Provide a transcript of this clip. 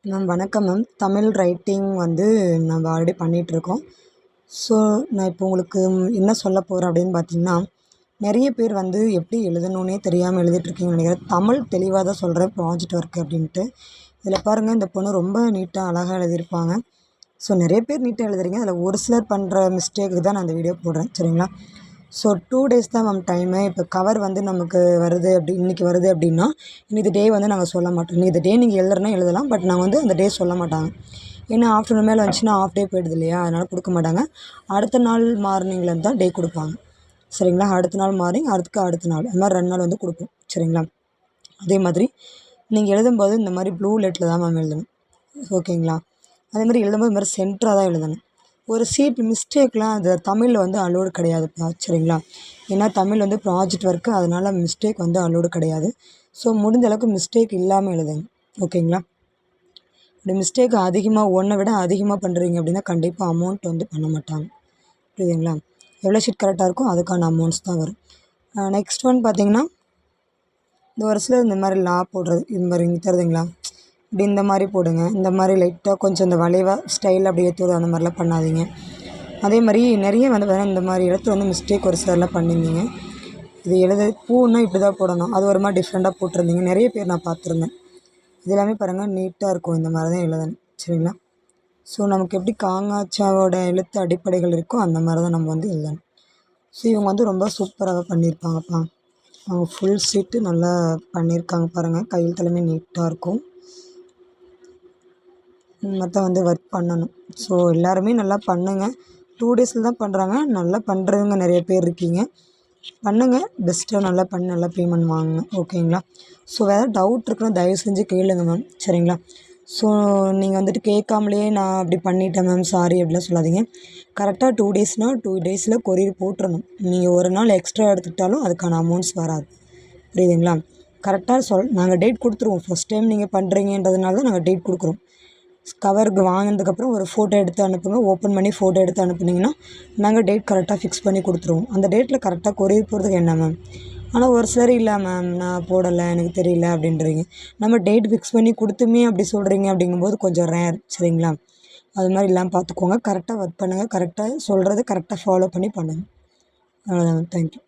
Ma'am வணக்கம் ma'am. Tamil writing நம்ம already பண்ணிகிட்ருக்கோம். ஸோ நான் இப்போ உங்களுக்கு என்ன சொல்ல போகிறேன் அப்படின்னு பார்த்தீங்கன்னா, நிறைய பேர் எப்படி எழுதணுன்னே தெரியாமல் எழுதிட்டுருக்கீங்கன்னு நினைக்கிறேன். தமிழ் தெளிவாக தான் சொல்கிறேன் ப்ராஜெக்ட் ஒர்க் அப்படின்ட்டு. இதில் பாருங்கள், இந்த பொண்ணு ரொம்ப நீட்டாக அழகாக எழுதியிருப்பாங்க. ஸோ நிறைய பேர் நீட்டாக எழுதுறீங்க. அதில் ஒரு சிலர் பண்ணுற மிஸ்டேக்கு தான் நான் அந்த வீடியோ போடுறேன், சரிங்களா? ஸோ 2 டேஸ் தான் மேம் டைமு. இப்போ கவர் நமக்கு வருது இன்றைக்கி வருது அப்படின்னா, இன்னைக்கு டே நாங்கள் சொல்ல மாட்டோம். இன்னைக்கு டே நீங்கள் எழுதுறனா எழுதலாம். பட் நாங்கள் அந்த டே சொல்ல மாட்டாங்க. ஏன்னா ஆஃப்டர்நூன் மேலே வந்துச்சுன்னா ஆஃப் டே போயிடுது இல்லையா? அதனால் கொடுக்க மாட்டாங்க. அடுத்த நாள் மார்னிங்லேருந்து தான் டே கொடுப்பாங்க, சரிங்களா? அடுத்த நாள் மார்னிங், அதுக்கு அடுத்த நாள், அது மாதிரி 2 நாள் கொடுப்போம், சரிங்களா? அதே மாதிரி நீங்கள் எழுதும்போது இந்த மாதிரி ப்ளூ லெட்டில் தான் மேம் எழுதணும், ஓகேங்களா? அதே மாதிரி எழுதும்போது இந்த மாதிரி சென்டராக தான் எழுதணும். ஒரு சீட் மிஸ்டேக்லாம் அது தமிழில் அலோடு கிடையாதுப்பா, சரிங்களா? ஏன்னா தமிழ் ப்ராஜெக்ட் ஒர்க்கு, அதனால் மிஸ்டேக் அலோடு கிடையாது. ஸோ முடிஞ்ச அளவுக்கு மிஸ்டேக் இல்லாமல் எழுதுங்க, ஓகேங்களா? இப்படி மிஸ்டேக் அதிகமாக ஒன்றை விட அதிகமாக பண்ணுறீங்க அப்படின்னா கண்டிப்பாக அமௌண்ட் பண்ண மாட்டாங்க, புரியுதுங்களா? எவ்வளோ ஷீட் கரெக்டாக இருக்கோ அதுக்கான அமௌண்ட்ஸ் தான் வரும். நெக்ஸ்ட் ஒன் பார்த்தீங்கன்னா, இந்த ஒரு சிலர் இந்த மாதிரி லா போடுறது, இது மாதிரி இங்கே தருதுங்களா, இப்படி இந்த மாதிரி போடுங்க. இந்த மாதிரி லைட்டாக கொஞ்சம் இந்த வளைவாக ஸ்டைல் அப்படி ஏற்றுவது அந்த மாதிரிலாம் பண்ணாதீங்க. அதே மாதிரி நிறைய பார்த்தீங்கன்னா இந்த மாதிரி இடத்துல மிஸ்டேக் ஒரு சிலர்லாம் பண்ணியிருந்தீங்க. இது பூன்னா இப்படி தான் போடணும், அது ஒரு மாதிரி டிஃப்ரெண்ட்டாக போட்டிருந்தீங்க. நிறைய பேர் நான் பார்த்துருந்தேன். இது எல்லாமே பாருங்கள், நீட்டாக இருக்கும். இந்த மாதிரி தான் எழுதணும், சரிங்களா? ஸோ நமக்கு எப்படி காங்காச்சாவோட எழுத்து அடிப்படைகள் இருக்கோ அந்த மாதிரி தான் நம்ம எழுதணும். ஸோ இவங்க ரொம்ப சூப்பராக பண்ணியிருப்பாங்கப்பா. அவங்க ஃபுல் சீட்டு நல்லா பண்ணியிருக்காங்க பாருங்கள். கையெழுத்துலையுமே நீட்டாக இருக்கும். மற்ற ஒர்க் பண்ணணும். ஸோ எல்லாருமே நல்லா பண்ணுங்கள். 2 டேஸில் தான் பண்ணுறாங்க. நல்லா பண்ணுறவங்க நிறைய பேர் இருக்கீங்க. பண்ணுங்கள், பெஸ்ட்டாக நல்லா பண்ணி நல்லா பேமெண்ட் வாங்குங்க, ஓகேங்களா? ஸோ வேறு டவுட் இருக்குன்னா தயவு செஞ்சு கேளுங்க மேம், சரிங்களா? ஸோ நீங்கள் கேட்காமலே நான் அப்படி பண்ணிட்டேன் மேம், சாரி அப்படிலாம் சொல்லாதீங்க. கரெக்டாக 2 டேஸ்னால் 2 டேஸில் கொரியர் போட்டுறணும். நீங்கள் ஒரு நாள் எக்ஸ்ட்ரா எடுத்துக்கிட்டாலும் அதுக்கான அமௌண்ட்ஸ் வராது, புரியுதுங்களா? கரெக்டாக நாங்கள் டேட் கொடுத்துருவோம். ஃபஸ்ட் டைம் நீங்கள் பண்ணுறீங்கன்றதுனால தான் நாங்கள் டேட் கொடுக்குறோம். கவருக்கு வாங்கினதுக்கப்புறம் ஒரு ஃபோட்டோ எடுத்து அனுப்புங்க. ஓப்பன் பண்ணி ஃபோட்டோ எடுத்து அனுப்புனீங்கன்னா நாங்கள் டேட் கரெக்டாக ஃபிக்ஸ் பண்ணி கொடுத்துருவோம். அந்த டேட்டில் கரெக்டாக கொரியர் போகிறதுக்கு என்ன மேம்? ஆனால் ஒரு சிலர் இல்லை மேம் நான் போடலை, எனக்கு தெரியல அப்படின்றீங்க. நம்ம டேட் ஃபிக்ஸ் பண்ணி கொடுத்துமே அப்படி சொல்கிறீங்க அப்படிங்கும்போது கொஞ்சம் ரேர், சரிங்களா? அது மாதிரி இல்லாமல் பார்த்துக்கோங்க. கரெக்டாக ஒர்க் பண்ணுங்கள். கரெக்டாக சொல்கிறது கரெக்டாக ஃபாலோ பண்ணி பண்ணுங்கள். அவ்வளோதான். தேங்க்யூ.